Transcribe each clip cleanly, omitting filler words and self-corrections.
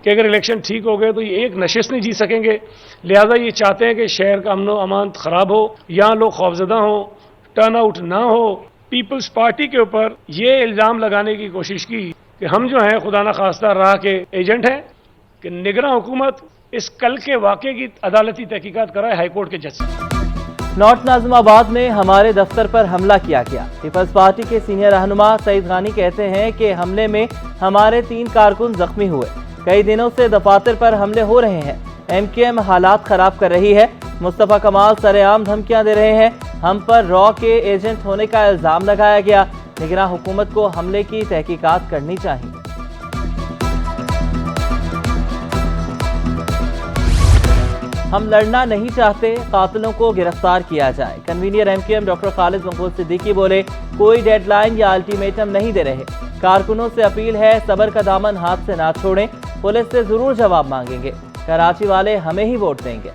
کہ اگر الیکشن ٹھیک ہو گئے تو یہ ایک نشست نہیں جیت سکیں گے، لہذا یہ چاہتے ہیں کہ شہر کا امن و امان خراب ہو، یہاں لوگ خوفزدہ ہوں، ٹرن آؤٹ نہ ہو۔ پیپلز پارٹی کے اوپر یہ الزام لگانے کی کوشش کی کہ ہم جو ہیں خدا نخواستہ راہ کے ایجنٹ ہیں، کہ نگراں حکومت اس کل کے واقعے کی عدالتی تحقیقات کرائے ہائی کورٹ کے جج سے۔ نارتھ ناظم آباد میں ہمارے دفتر پر حملہ کیا گیا۔ پیپلز پارٹی کے سینئر رہنما سعید غانی کہتے ہیں کہ حملے میں ہمارے 3 کارکن زخمی ہوئے۔ کئی دنوں سے دفاتر پر حملے ہو رہے ہیں۔ ایم کیو ایم حالات خراب کر رہی ہے۔ مصطفیٰ کمال سر عام دھمکیاں دے رہے ہیں۔ ہم پر را کے ایجنٹ ہونے کا الزام لگایا گیا۔ نگراں حکومت کو حملے کی تحقیقات کرنی چاہیے۔ ہم لڑنا نہیں چاہتے، قاتلوں کو گرفتار کیا جائے۔ Convener M Q M doctor Khalid Maqbool Siddiqui بولے کوئی ڈیڈ لائن یا الٹیمیٹم نہیں دے رہے، کارکنوں سے اپیل ہے صبر کا دامن ہاتھ سے نہ چھوڑیں، پولیس سے ضرور جواب مانگیں گے، کراچی والے ہمیں ہی ووٹ دیں گے۔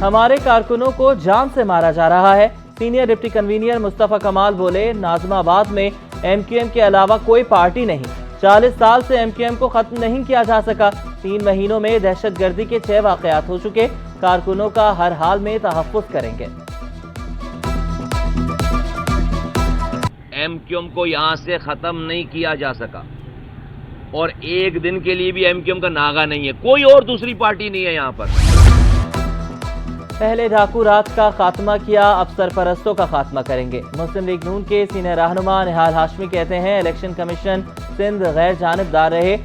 ہمارے کارکنوں کو جان سے مارا جا رہا ہے۔ سینئر ڈپٹی کنوینر مصطفیٰ کمال بولے ناظم آباد میں ایم کیو ایم کے علاوہ کوئی پارٹی نہیں، 40 سال سے ایم کیو ایم کو ختم نہیں کیا جا سکا۔ 3 مہینوں میں دہشت گردی کے 6 واقعات ہو چکے، کارکنوں کا ہر حال میں تحفظ کریں گے۔ ایم کیو ایم کو یہاں سے ختم نہیں کیا جا سکا، اور ایک دن کے لیے بھی ایم کیو ایم کا ناغہ نہیں ہے، کوئی اور دوسری پارٹی نہیں ہے یہاں پر۔ پہلے ڈھاکو راج کا خاتمہ کیا، اب سرپرستوں کا خاتمہ کریں گے۔ مسلم لیگ نون کے سینئر رہنما نہال ہاشمی کہتے ہیں الیکشن کمیشن سندھ غیر جانبدار رہے،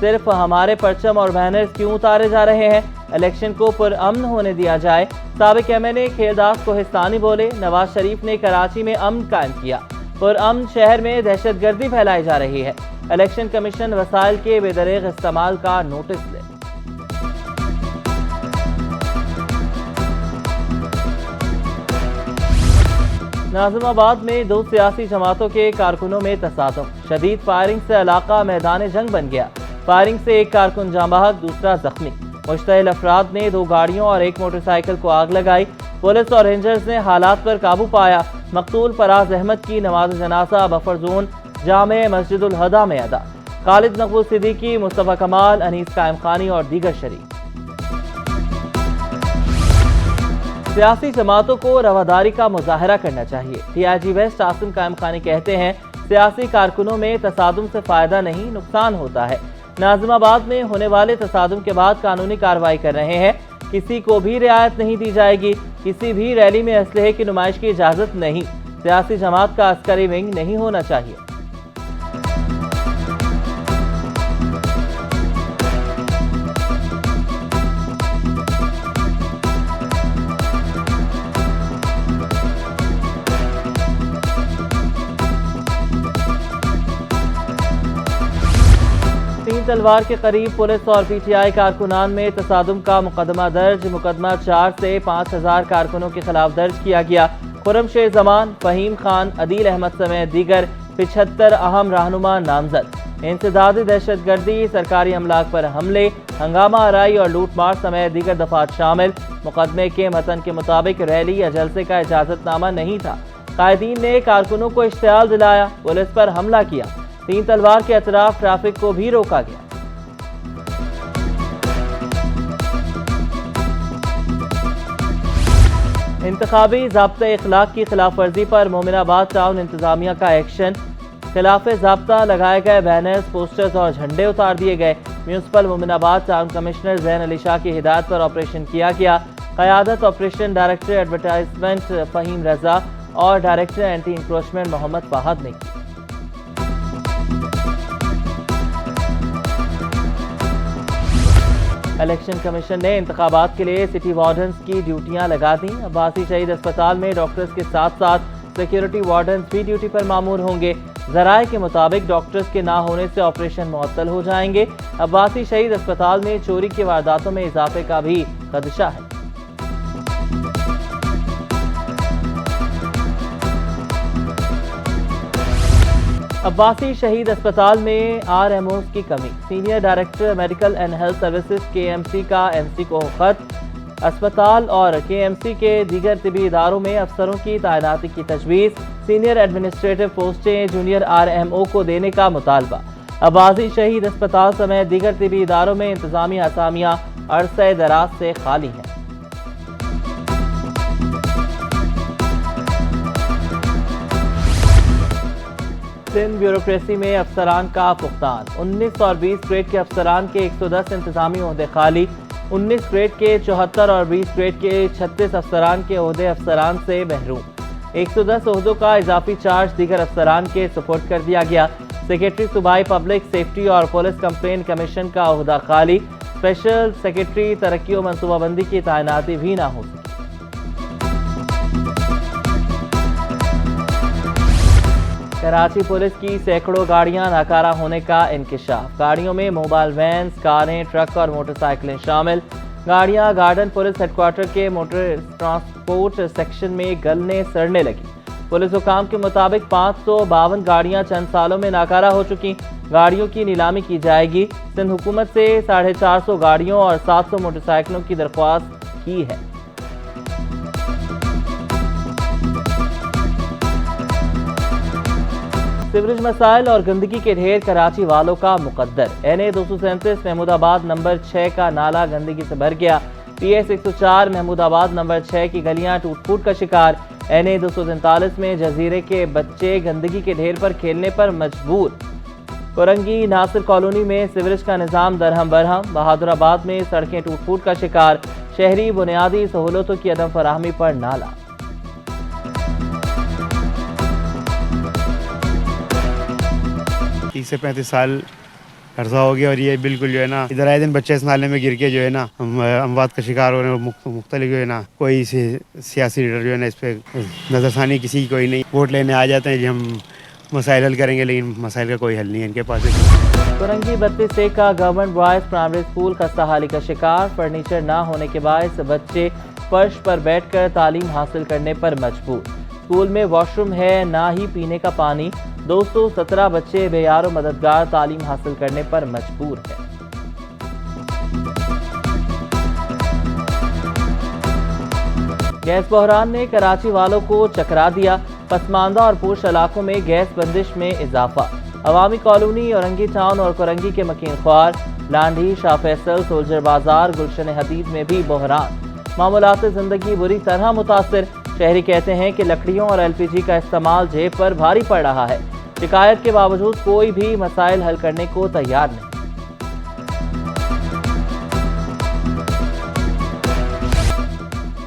صرف ہمارے پرچم اور بینرز کیوں اتارے جا رہے ہیں، الیکشن کو پرامن ہونے دیا جائے۔ سابق ایم این اے کھیلداس کوہستانی بولے نواز شریف نے کراچی میں امن قائم کیا، پرامن شہر میں دہشت گردی پھیلائی جا رہی ہے، الیکشن کمیشن وسائل کے بے دریغ استعمال کا نوٹس لے۔ ناظم آباد میں 2 سیاسی جماعتوں کے کارکنوں میں تصادم، شدید فائرنگ سے علاقہ میدان جنگ بن گیا۔ فائرنگ سے 1 کارکن جاں بحق، دوسرا زخمی۔ مشتعل افراد نے 2 گاڑیوں اور 1 موٹر سائیکل کو آگ لگائی۔ پولیس اور رینجرز نے حالات پر قابو پایا۔ مقتول فراز احمد کی نماز جنازہ بفر زون جامع مسجد الہدیٰ میں ادا۔ خالد مقبول صدیقی، مصطفیٰ کمال، انیس قائم خانی اور دیگر شریک۔ سیاسی جماعتوں کو رواداری کا مظاہرہ کرنا چاہیے۔ T I G west Asim Qaim Khani کہتے ہیں سیاسی کارکنوں میں تصادم سے فائدہ نہیں نقصان ہوتا ہے۔ ناظم آباد میں ہونے والے تصادم کے بعد قانونی کارروائی کر رہے ہیں، کسی کو بھی رعایت نہیں دی جائے گی۔ کسی بھی ریلی میں اسلحے کی نمائش کی اجازت نہیں۔ سیاسی جماعت کا عسکری ونگ نہیں ہونا چاہیے۔ تلوار کے قریب پولیس اور پی ٹی آئی کارکنان میں تصادم کا مقدمہ درج، مقدمہ 4 سے 5000 کارکنوں کے خلاف درج کیا گیا۔ خرم شیر زمان، فہیم خان، عدیل احمد سمیت دیگر 75 اہم رہنما نامزد۔ انسدادی دہشت گردی، سرکاری املاک پر حملے، ہنگامہ آرائی اور لوٹ مار سمیت دیگر دفعات شامل۔ مقدمے کے متن کے مطابق ریلی یا جلسے کا اجازت نامہ نہیں تھا۔ قائدین نے کارکنوں کو اشتعال دلایا، پولیس پر حملہ کیا۔ 3 تلوار کے اطراف ٹریفک کو بھی روکا گیا۔ انتخابی ضابطہ اخلاق کی خلاف ورزی پر مومن آباد ٹاؤن انتظامیہ کا ایکشن، خلاف ضابطہ لگائے گئے بینرز، پوسٹرز اور جھنڈے اتار دیے گئے۔ میونسپل مومن آباد ٹاؤن کمشنر زین علی شاہ کی ہدایت پر آپریشن کیا گیا۔ قیادت آپریشن ڈائریکٹر ایڈورٹائزمنٹ فہیم رضا اور ڈائریکٹر اینٹی انکروچمنٹ محمد فہد نے کی۔ الیکشن کمیشن نے انتخابات کے لیے سٹی وارڈنز کی ڈیوٹیاں لگا دیں۔ عباسی شہید اسپتال میں ڈاکٹرز کے ساتھ ساتھ سیکیورٹی وارڈنز بھی ڈیوٹی پر مامور ہوں گے۔ ذرائع کے مطابق ڈاکٹرز کے نہ ہونے سے آپریشن معطل ہو جائیں گے۔ عباسی شہید اسپتال میں چوری کی وارداتوں میں اضافے کا بھی خدشہ ہے۔ عباسی شہید اسپتال میں آر ایم اوز کی کمی، senior director medical and health services کے ایم سی کا ایم سی کو خط، اسپتال اور KMC کے دیگر طبی اداروں میں افسروں کی تعیناتی کی تجویز، سینئر ایڈمنسٹریٹو پوسٹیں جونیئر RMO کو دینے کا مطالبہ۔ عباسی شہید اسپتال سمیت دیگر طبی اداروں میں انتظامی اسامیاں عرصہ دراز سے خالی ہیں۔ سندھ بیوروکریسی میں افسران کا فقدان، 19 اور 20 گریڈ کے افسران کے 110 انتظامی عہدے خالی، 19 گریڈ کے 74 اور 20 گریڈ کے 36 افسران کے عہدے افسران سے محروم، 110 عہدوں کا اضافی چارج دیگر افسران کے سپرد کر دیا گیا۔ سیکرٹری صوبائی پبلک سیفٹی اور پولیس کمپلین کمیشن کا عہدہ خالی، اسپیشل سیکرٹری ترقی و منصوبہ بندی کی تعیناتی بھی نہ ہو سکی۔ کراچی پولیس کی سینکڑوں گاڑیاں ناکارہ ہونے کا انکشاف، گاڑیوں میں موبائل وینز، کاریں، ٹرک اور موٹر سائیکلیں شامل۔ گاڑیاں گارڈن پولیس ہیڈ کوارٹر کے موٹر ٹرانسپورٹ سیکشن میں گلنے سڑنے لگی۔ پولیس حکام کے مطابق 552 گاڑیاں چند سالوں میں ناکارہ ہو چکی۔ گاڑیوں کی نیلامی کی جائے گی۔ سندھ حکومت سے 450 گاڑیوں اور 700 موٹر سائیکلوں کی درخواست کی ہے۔ سیوریج مسائل اور گندگی کے ڈھیر کراچی والوں کا مقدر، NA 237 محمود آباد نمبر 6 کا نالا گندگی سے بھر گیا۔ PS 104 محمود آباد نمبر 6 کی گلیاں ٹوٹ پھوٹ کا شکار۔ NA 243 میں جزیرے کے بچے گندگی کے ڈھیر پر کھیلنے پر مجبور۔ کورنگی ناصر کالونی میں سیوریج کا نظام درہم برہم۔ بہادر آباد میں سڑکیں ٹوٹ پھوٹ کا شکار، شہری بنیادی سہولتوں کی عدم فراہمی پر نالا۔ 30 سے 35 سال عرصہ ہو گیا اور یہ بالکل جو ہے نا ادھر آئے دن بچے اس نالے میں گر کے جو ہے نا اموات کا شکار ہو رہے ہیں۔ مختلف جو ہے نا کوئی سیاسی لیڈر جو ہے نا اس پہ نظر ثانی کسی کی کوئی نہیں، ووٹ لینے آ جاتے ہیں جی ہم مسائل حل کریں گے، لیکن مسائل کا کوئی حل نہیں ہے ان کے پاس۔ کورنگی 32 کا گورنمنٹ بوائز پرائمری اسکول خستہ حالی کا شکار، فرنیچر نہ ہونے کے باعث بچے فرش پر بیٹھ کر تعلیم حاصل کرنے پر مجبور۔ اسکول میں واش روم ہے، نہ ہی پینے کا پانی۔ 217 بچے بے یار و مددگار تعلیم حاصل کرنے پر مجبور ہیں۔ گیس بحران نے کراچی والوں کو چکرا دیا، پسماندہ اور پوش علاقوں میں گیس بندش میں اضافہ۔ عوامی کالونی، اورنگی ٹاؤن اور کورنگی کے مکین خوار، لانڈھی، شاہ فیصل، سولجر بازار، گلشن حدید میں بھی بحران۔ معمولات زندگی بری طرح متاثر۔ شہری کہتے ہیں کہ لکڑیوں اور LPG کا استعمال جیب پر بھاری پڑ رہا ہے۔ شکایت کے باوجود کوئی بھی مسائل حل کرنے کو تیار نہیں۔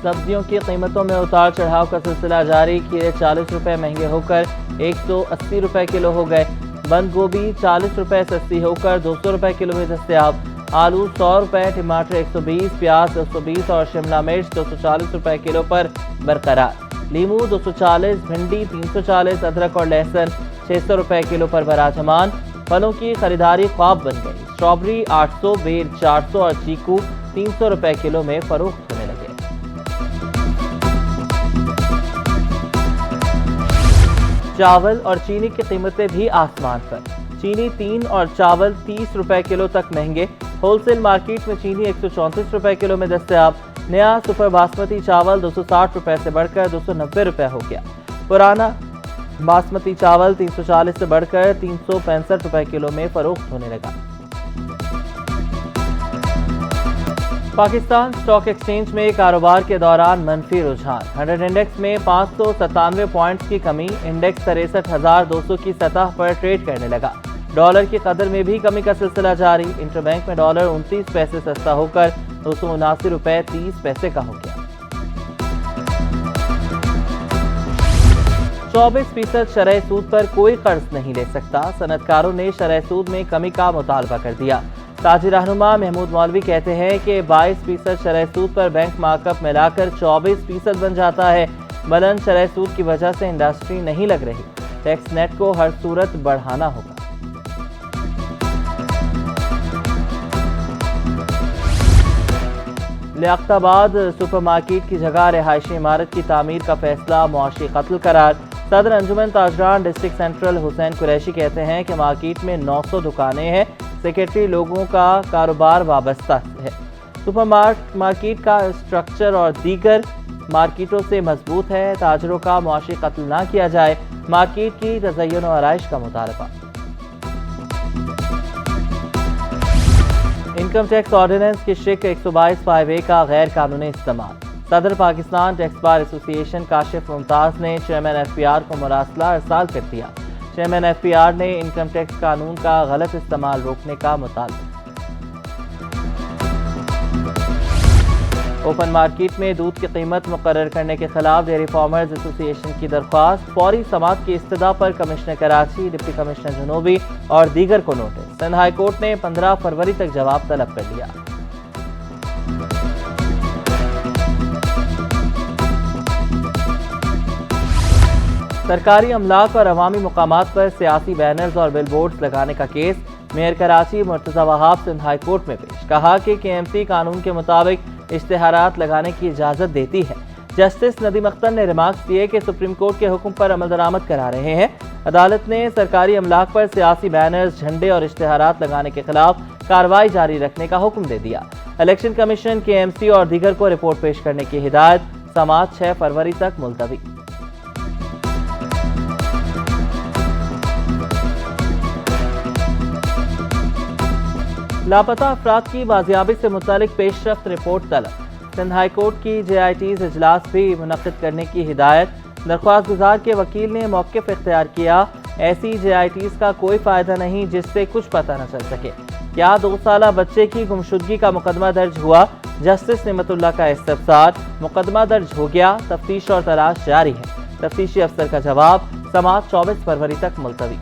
سبزیوں کی قیمتوں میں اتار چڑھاؤ کا سلسلہ جاری، کھیرے 40 روپے مہنگے ہو کر 180 روپے کلو ہو گئے، بند گوبھی 40 روپے سستی ہو کر 200 روپے کلو میں دستیاب، آلو 100 روپے، ٹماٹر 120، پیاز 220 اور شملہ مرچ 240 روپے کلو پر برقرار، لیمو 240، بھنڈی 340، ادرک اور لہسن 600 روپے کلو پر براجمان۔ پھلوں کی خریداری خواب بن گئی، اسٹرابری 800، بیر 400 اور چیکو 300 روپے کلو میں فروخت ہونے لگے۔ چاول اور چینی کی قیمتیں بھی آسمان پر، چینی 3 اور چاول 30 روپے کلو تک مہنگے۔ ہول سیل مارکیٹ میں چینی 134 روپے کلو میں دستیاب، نیا سپر باسمتی چاول 260 روپے سے بڑھ کر 290 روپے ہو گیا، پرانا باسمتی چاول 340 سے بڑھ کر 365 روپے کلو میں فروخت ہونے لگا۔ پاکستان اسٹاک ایکسچینج میں کاروبار کے دوران منفی رجحان، 100 انڈیکس میں 597 پوائنٹس کی کمی، انڈیکس 63,200 کی سطح پر ٹریڈ کرنے لگا۔ ڈالر کی قدر میں بھی کمی کا سلسلہ جاری، انٹر بینک میں ڈالر 29 پیسے سستا ہو کر 279 روپے 30 پیسے کا ہو گیا۔ 24% شرح سود پر کوئی قرض نہیں لے سکتا، صنعت کاروں نے شرح سود میں کمی کا مطالبہ کر دیا۔ تاجر رہنما محمود مولوی کہتے ہیں کہ 22% شرح سود پر بینک مارک اپ ملا کر 24% بن جاتا ہے۔ بلند شرح سود کی وجہ سے انڈسٹری نہیں لگ رہی، ٹیکس نیٹ کو ہر صورت بڑھانا ہوگا۔ لیاقت آباد سپر مارکیٹ کی جگہ رہائشی عمارت کی تعمیر کا فیصلہ معاشی قتل قرار، صدر انجمن تاجران ڈسٹرکٹ سینٹرل حسین قریشی کہتے ہیں کہ مارکیٹ میں 900 دکانیں ہیں، سیکرٹری لوگوں کا کاروبار وابستہ ہے، سپر مارکیٹ کا اسٹرکچر اور دیگر مارکیٹوں سے مضبوط ہے، تاجروں کا معاشی قتل نہ کیا جائے، مارکیٹ کی تزئین و آرائش کا مطالبہ۔ انکم ٹیکس آرڈیننس کی شک 122(5)(a) کا غیر قانونی استعمال۔ صدر پاکستان ٹیکس بار ایسوسی ایشن کاشف ممتاز نے چیئرمین FPR کو مراسلہ ارسال کر دیا۔ چیئرمین FPR نے انکم ٹیکس قانون کا غلط استعمال روکنے کا مطالبہ۔ اوپن مارکیٹ میں دودھ کی قیمت مقرر کرنے کے خلاف ڈیری فارمرز ایسوسی ایشن کی درخواست، فوری سماعت کی استدعا پر کمشنر کراچی، ڈپٹی کمشنر جنوبی اور دیگر کو نوٹس۔ سندھ ہائی کورٹ نے 15 فروری تک جواب طلب کر لیا۔ سرکاری املاک اور عوامی مقامات پر سیاسی بینرز اور بل بورڈز لگانے کا کیس میئر کراچی مرتضی وہاب سندھ ہائی کورٹ میں پیش۔ کہا کہ KMC قانون کے مطابق اشتہارات لگانے کی اجازت دیتی ہے۔ جسٹس ندیم اختر نے ریمارکس دیے کہ سپریم کورٹ کے حکم پر عمل درآمد کرا رہے ہیں۔ عدالت نے سرکاری املاک پر سیاسی بینرز، جھنڈے اور اشتہارات لگانے کے خلاف کارروائی جاری رکھنے کا حکم دے دیا۔ الیکشن کمیشن KMC اور دیگر کو رپورٹ پیش کرنے کی ہدایت، سماعت 6 فروری تک ملتوی۔ لاپتہ افراد کی بازیابی سے متعلق پیش رفت رپورٹ طلب۔ سندھ ہائی کورٹ کی JITs اجلاس بھی منعقد کرنے کی ہدایت۔ درخواست گزار کے وکیل نے موقف اختیار کیا، ایسی JITs کا کوئی فائدہ نہیں جس سے کچھ پتہ نہ چل سکے۔ کیا 2 سالہ بچے کی گمشدگی کا مقدمہ درج ہوا؟ جسٹس نعمت اللہ کا استفسار۔ مقدمہ درج ہو گیا، تفتیش اور تلاش جاری ہے۔ تفتیشی افسر کا جواب، سماعت 24 فروری تک ملتوی۔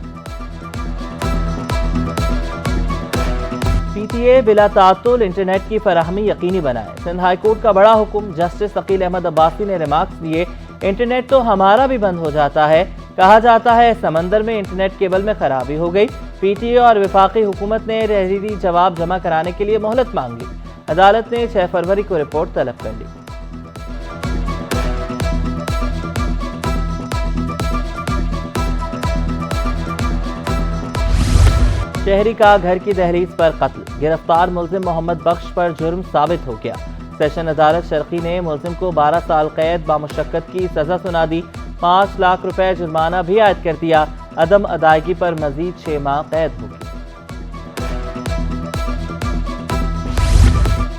PTA بلا تعطل انٹرنیٹ کی فراہمی یقینی بنائے۔ سندھ ہائی کورٹ کا بڑا حکم، جسٹس عقیل احمد عباسی نے ریمارکس دیے۔ انٹرنیٹ تو ہمارا بھی بند ہو جاتا ہے، کہا جاتا ہے سمندر میں انٹرنیٹ کیبل میں خرابی ہو گئی۔ PTA اور وفاقی حکومت نے تحریری جواب جمع کرانے کے لیے مہلت مانگ لی۔ عدالت نے 6 فروری کو رپورٹ طلب کر لی۔ شہری کا گھر کی دہلیز پر قتل، گرفتار ملزم محمد بخش پر جرم ثابت ہو گیا۔ سیشن عدالت شرقی نے ملزم کو 12 سال قید بامشقت کی سزا سنا دی، 5 لاکھ روپے جرمانہ بھی عائد کر دیا، عدم ادائیگی پر مزید 6 ماہ قید ہوگی۔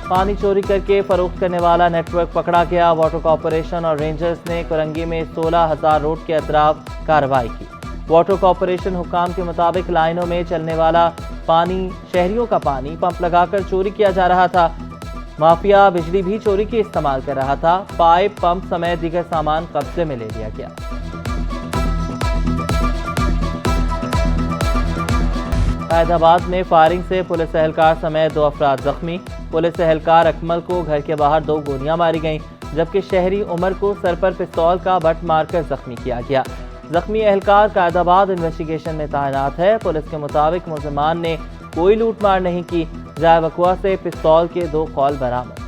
پانی چوری کر کے فروخت کرنے والا نیٹ ورک پکڑا گیا، واٹر کارپوریشن اور رینجرز نے کرنگی میں 16,000 روڈ کے اطراف کارروائی کی۔ واٹر کارپوریشن حکام کے مطابق لائنوں میں چلنے والا پانی، شہریوں کا پانی پمپ لگا کر چوری کیا جا رہا تھا۔ مافیا بجلی بھی چوری کی استعمال کر رہا تھا۔ پائپ، پمپ سمیت دیگر سامان قبضے میں لے لیا گیا۔ فیض آباد میں فائرنگ سے پولیس اہلکار سمیت 2 افراد زخمی۔ پولیس اہلکار اکمل کو گھر کے باہر 2 گولیاں ماری گئیں، جبکہ شہری عمر کو سر پر پستول کا بٹ مار کر زخمی کیا گیا۔ زخمی اہلکار قائد آباد انویسٹیگیشن میں تعینات ہے۔ پولیس کے مطابق ملزمان نے کوئی لوٹ مار نہیں کی۔ جائے وقوع سے پستول کے 2 خول برآمد۔